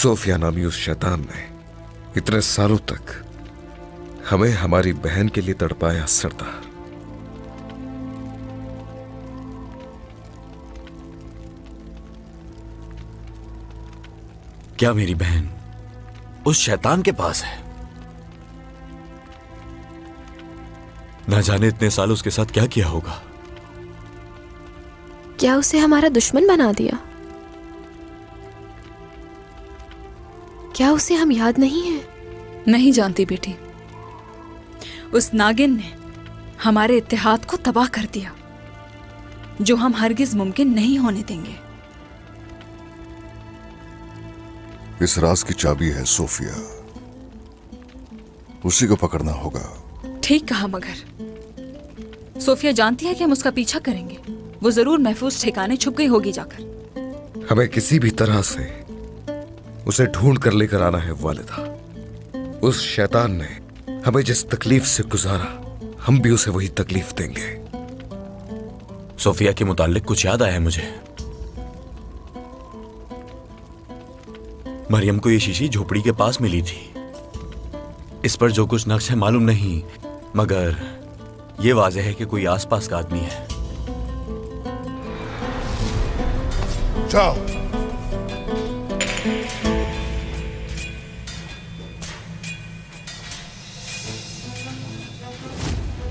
Sophia नामी उस शैतान ने इतने सालों तक हमें हमारी बहन के लिए तड़पाया। सरदार, क्या मेरी बहन उस शैतान के पास है? ना जाने इतने साल उसके साथ क्या किया होगा। क्या उसे हमारा दुश्मन बना दिया? क्या उसे हम याद नहीं है? नहीं जानती बेटी। उस नागिन ने हमारे इत्तेहाद को तबाह कर दिया, जो हम हरगिज मुमकिन नहीं होने देंगे। इस राज की चाबी है सोफिया, उसी को पकड़ना होगा। ठीक कहा, मगर सोफिया जानती है कि हम उसका पीछा करेंगे। वो जरूर महफूज ठिकाने छुप गई होगी जाकर। हमें किसी भी तरह से उसे ढूंढ कर लेकर आना है वालिदा। उस शैतान ने हमें जिस तकलीफ से गुजारा, हम भी उसे वही तकलीफ देंगे। सोफिया के मुताल्लिक कुछ याद आया मुझे। मरियम को ये शीशी झोपड़ी के पास मिली थी। इस पर जो कुछ नक्श है मालूम नहीं, मगर यह वाज़ेह है कि कोई आसपास का आदमी है। जाओ।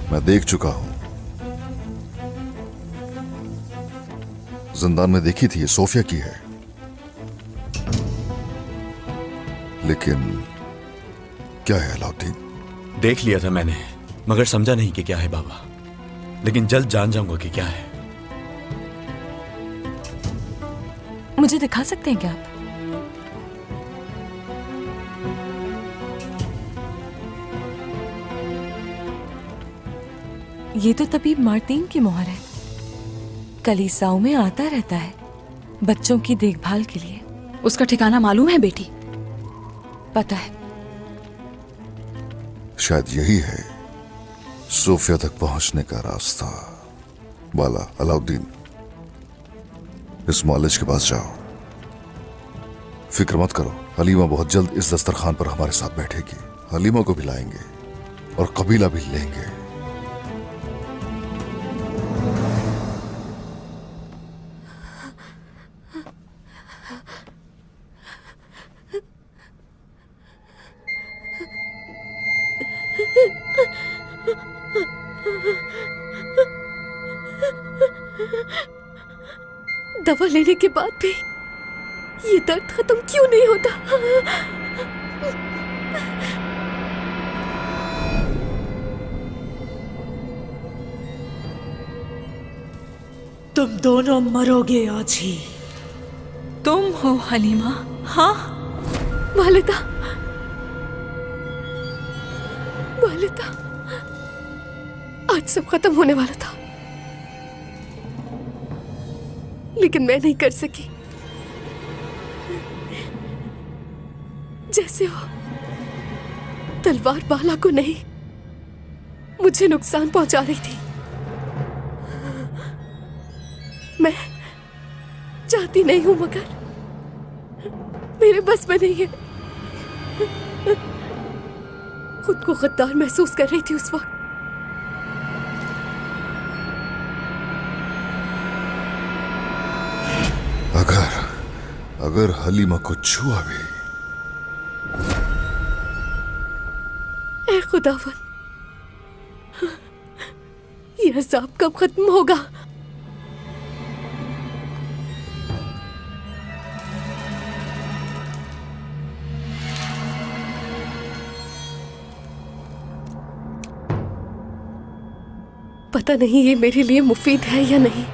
मैं देख चुका हूं, जिंदान में देखी थी, ये सोफिया की है। लेकिन क्या है अलाउद्दीन? देख लिया था मैंने, मगर समझा नहीं कि क्या है बाबा। लेकिन जल्द जान जाऊंगा कि क्या है। मुझे दिखा सकते हैं क्या आप? ये तो तबीब मार्टीन की मोहर है। कलीसियाओं में आता रहता है बच्चों की देखभाल के लिए। उसका ठिकाना मालूम है बेटी? पता है। शायद यही है सोफिया तक पहुंचने का रास्ता। बाला, अलाउद्दीन, इस मौलिज के पास जाओ। फिक्र मत करो, हलीमा बहुत जल्द इस दस्तरखान पर हमारे साथ बैठेगी। हलीमा को भी लाएंगे और कबीला भी लेंगे। दवा लेने के बाद भी ये दर्द खत्म क्यों नहीं होता? तुम दोनों मरोगे आज ही। तुम हो हलीमा? हाँ वालिदा, वालिदा, आज सब खत्म होने वाला था, लेकिन मैं नहीं कर सकी। जैसे वो तलवार बाला को नहीं, मुझे नुकसान पहुंचा रही थी। मैं चाहती नहीं हूं, मगर मेरे बस में नहीं है। खुद को गद्दार महसूस कर रही थी उस वक्त। अगर हलीमा को छुआ भी। ऐ खुदावन, ये अज़ाब कब खत्म होगा? पता नहीं ये मेरे लिए मुफीद है या नहीं।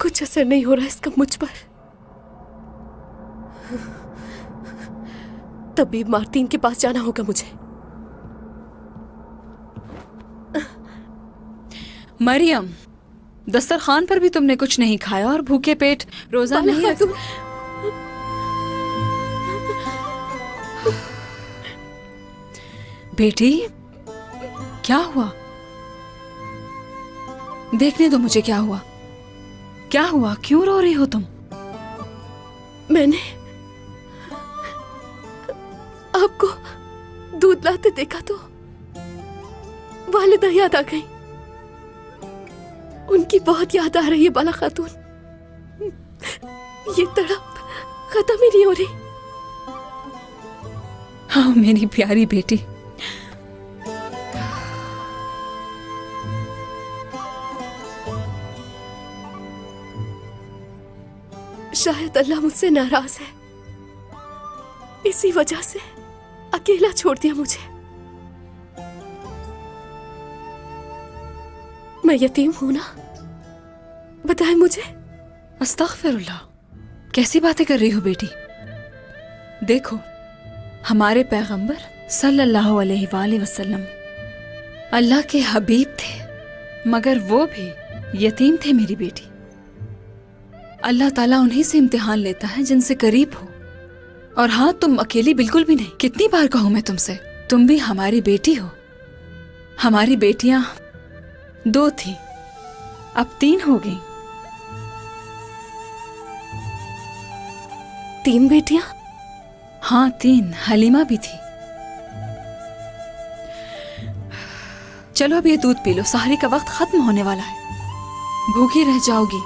कुछ असर नहीं हो रहा इसका मुझ पर। तबीब मार्टीन के पास जाना होगा मुझे। मरियम, दस्तरखान पर भी तुमने कुछ नहीं खाया और भूखे पेट रोजा नहीं रख। बेटी, क्या हुआ? देखने दो मुझे, क्या हुआ? क्या हुआ? क्यों रो रही हो तुम? आपको दूध लाते देखा तो वालिदा याद आ गई। उनकी बहुत याद आ रही है बाला खातून। ये तड़प खत्म ही नहीं हो रही। हाँ मेरी प्यारी बेटी। शायद अल्लाह मुझसे नाराज है, इसी वजह से अकेला छोड़ दिया मुझे। मैं यतीम हूं ना, बताए मुझे। अस्तगफिरुल्लाह, कैसी बातें कर रही हो बेटी? देखो, हमारे पैगंबर सल्लल्लाहु अलैहि वसल्लम अल्लाह के हबीब थे, मगर वो भी यतीम थे मेरी बेटी। अल्लाह ताला उन्हीं से इम्तिहान लेता है जिनसे करीब हो। और हाँ, तुम अकेली बिल्कुल भी नहीं। कितनी बार कहूं मैं तुमसे, तुम भी हमारी बेटी हो। हमारी बेटियां 2 थी, अब 3 हो गई। 3 बेटियां? हाँ 3, हलीमा भी थी। चलो अब ये दूध पी लो, सहरी का वक्त खत्म होने वाला है, भूखी रह जाओगी।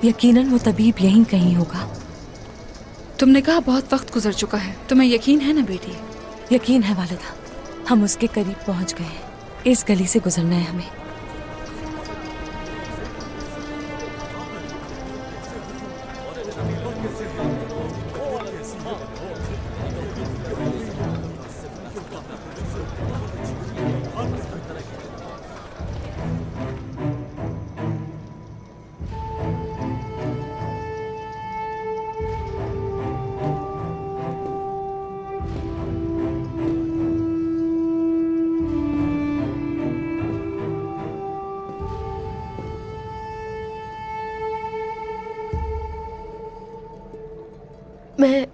यकीनन वो तबीब यहीं कहीं होगा। तुमने कहा बहुत वक्त गुजर चुका है, तुम्हें यकीन है ना बेटी? यकीन है वालिदा, हम उसके करीब पहुंच गए हैं। इस गली से गुजरना है हमें। मैं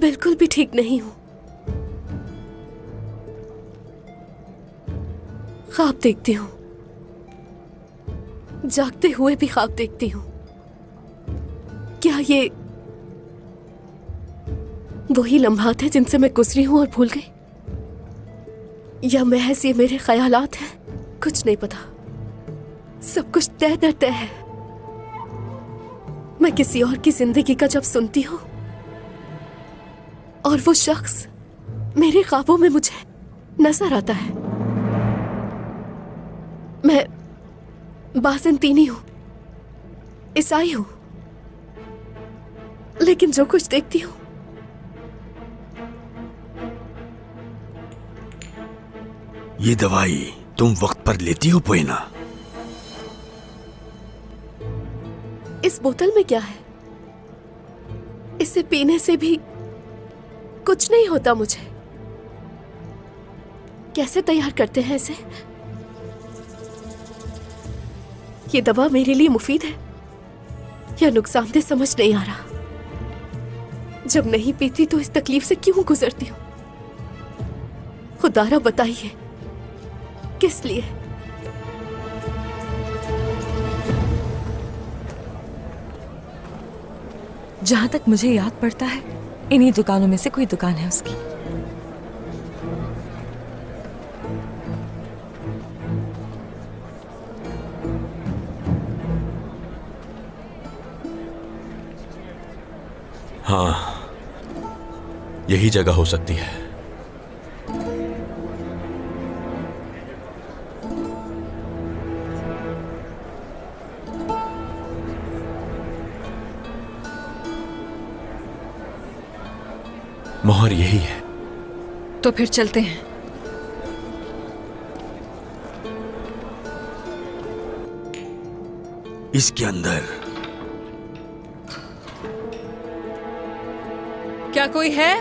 बिल्कुल भी ठीक नहीं हूं। ख्वाब देखती हूं, जागते हुए भी ख्वाब देखती हूं। क्या ये वही लम्हात हैं जिनसे मैं गुजरी हूं और भूल गई, या महज ये मेरे ख्यालात हैं? कुछ नहीं पता, सब कुछ तय दर तय है। मैं किसी और की जिंदगी का जब सुनती हूं और वो शख्स मेरे ख्वाबों में मुझे नजर आता है। मैं बाज़ंतीनी हूं, ईसाई हूं, लेकिन जो कुछ देखती हूं ये दवाई तुम वक्त पर लेती हो पोइना? इस बोतल में क्या है? इसे पीने से भी कुछ नहीं होता मुझे। कैसे तैयार करते हैं इसे? ये दवा मेरे लिए मुफीद है या नुकसानदेह समझ नहीं आ रहा। जब नहीं पीती तो इस तकलीफ से क्यों गुजरती हूं? खुदारा बताइए, किस लिए? जहां तक मुझे याद पड़ता है, इन्हीं दुकानों में से कोई दुकान है उसकी। हाँ, यही जगह हो सकती है। मोहर यही है। तो फिर चलते हैं। इसके अंदर क्या कोई है?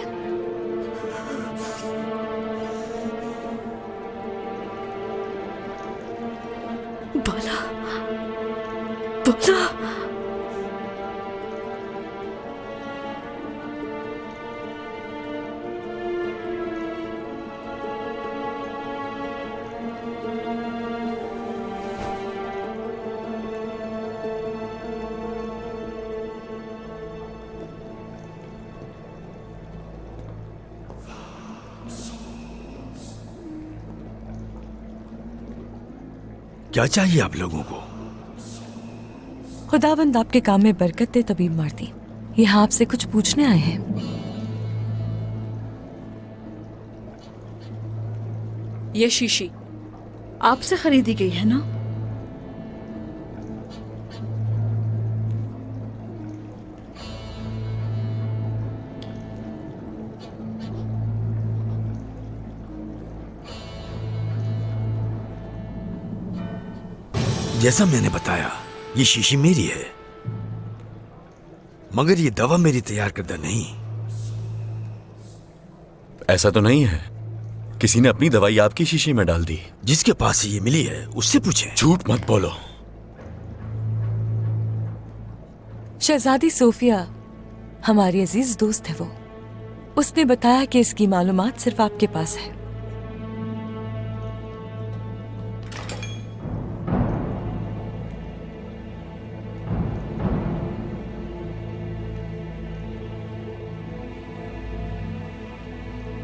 क्या चाहिए आप लोगों को? खुदाबंद आपके काम में बरकत दे तबीब मार्तीन। यहाँ आपसे कुछ पूछने आए हैं। ये शीशी आपसे खरीदी गई है ना? जैसा मैंने बताया, ये शीशी मेरी है, मगर ये दवा मेरी तैयार करदा नहीं। ऐसा तो नहीं है, किसी ने अपनी दवाई आपकी शीशी में डाल दी। जिसके पास से ये मिली है उससे पूछें। झूठ मत बोलो। शहजादी सोफिया हमारी अजीज दोस्त है वो। उसने बताया कि इसकी मालूमात सिर्फ आपके पास है।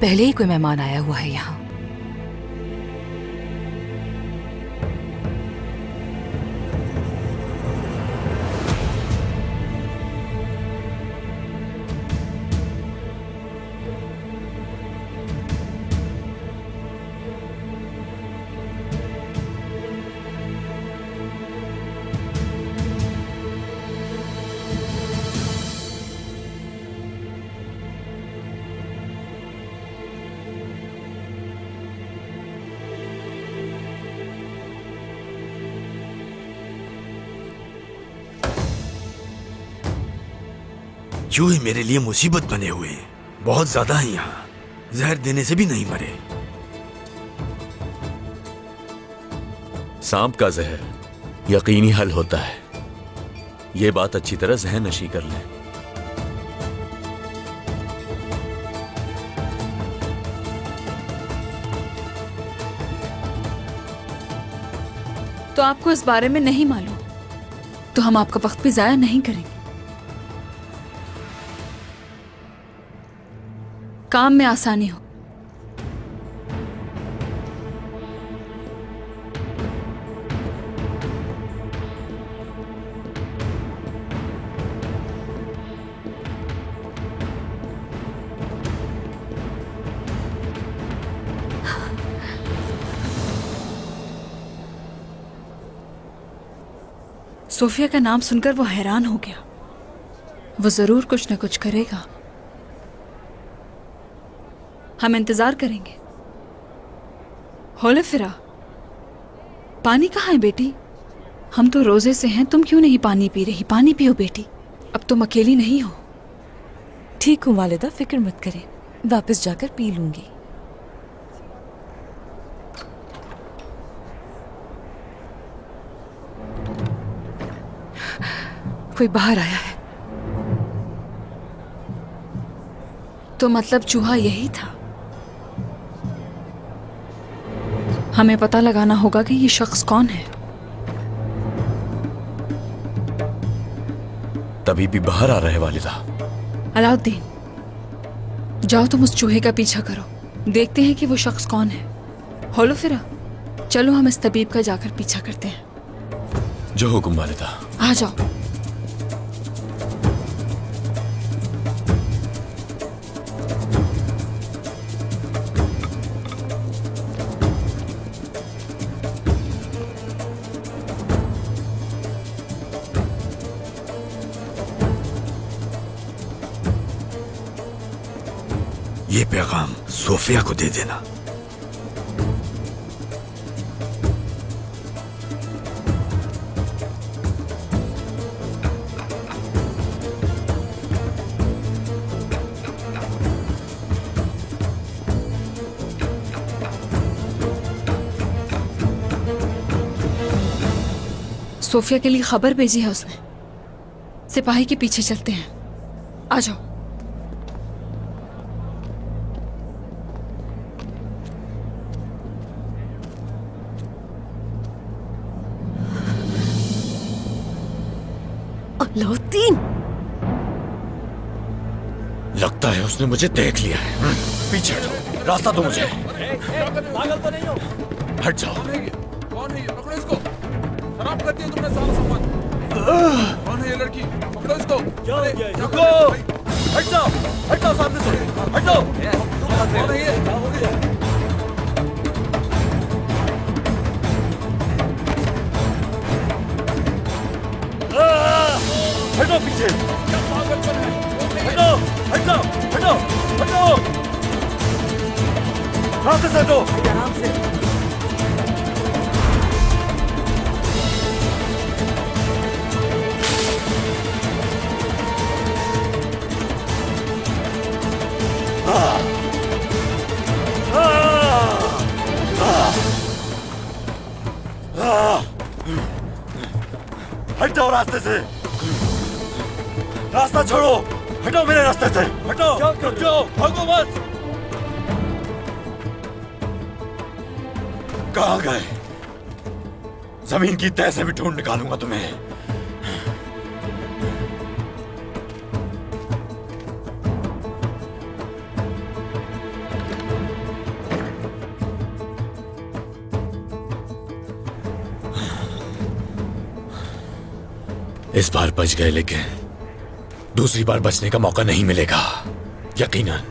पहले ही कोई मेहमान आया हुआ है यहाँ। चूहे मेरे लिए मुसीबत बने हुए हैं, बहुत ज्यादा हैं यहाँ। जहर देने से भी नहीं मरे। सांप का जहर यकीनी हल होता है। ये बात अच्छी तरह जहन नशी कर लें। तो आपको इस बारे में नहीं मालूम, तो हम आपका वक्त भी जाया नहीं करेंगे। काम में आसानी हो। सोफिया का नाम सुनकर वो हैरान हो गया। वो जरूर कुछ न कुछ करेगा। हम इंतजार करेंगे। होलेफिरा, पानी कहाँ है बेटी? हम तो रोजे से हैं, तुम क्यों नहीं पानी पी रही? पानी पियो बेटी, अब तुम अकेली नहीं हो। ठीक हूँ वालिदा, फिक्र मत करें, वापस जाकर पी लूंगी। कोई बाहर आया है तो मतलब चूहा यही था। हमें पता लगाना होगा कि ये शख्स कौन है। तभी भी बाहर आ रहे वालिदा। अलाउद्दीन, जाओ तुम उस चूहे का पीछा करो, देखते हैं कि वो शख्स कौन है। होलोफिरा, चलो हम इस तबीब का जाकर पीछा करते हैं। जो हुक्म वालिदा। आ जाओ। ये पैगाम सोफिया को दे देना। सोफिया के लिए खबर भेजी है उसने। सिपाही के पीछे चलते हैं, आ जाओ। अलाउद्दीन, लगता है उसने मुझे देख लिया है। पीछे हटो, रास्ता दो मुझे। पागल तो नहीं हो? हट जाओ। कौन है ये? पकड़ो इसको। खराब कर दिया तुमने सारा सामान। कौन है ये लड़की? पकड़ो इसको। रुको, हट जाओ सामने से, हट जाओ। कौन है ये? हटो पीछे, हटो, रास्ते से हटो। आराम से। हट जाओ रास्ते से, रास्ता छोड़ो, हटो मेरे रास्ते से, हटो, रुक जाओ, भागो मत। कहाँ गए? जमीन की तह से भी ढूंढ निकालूंगा तुम्हें। इस बार बच गए, लेकिन दूसरी बार बचने का मौका नहीं मिलेगा, यकीनन।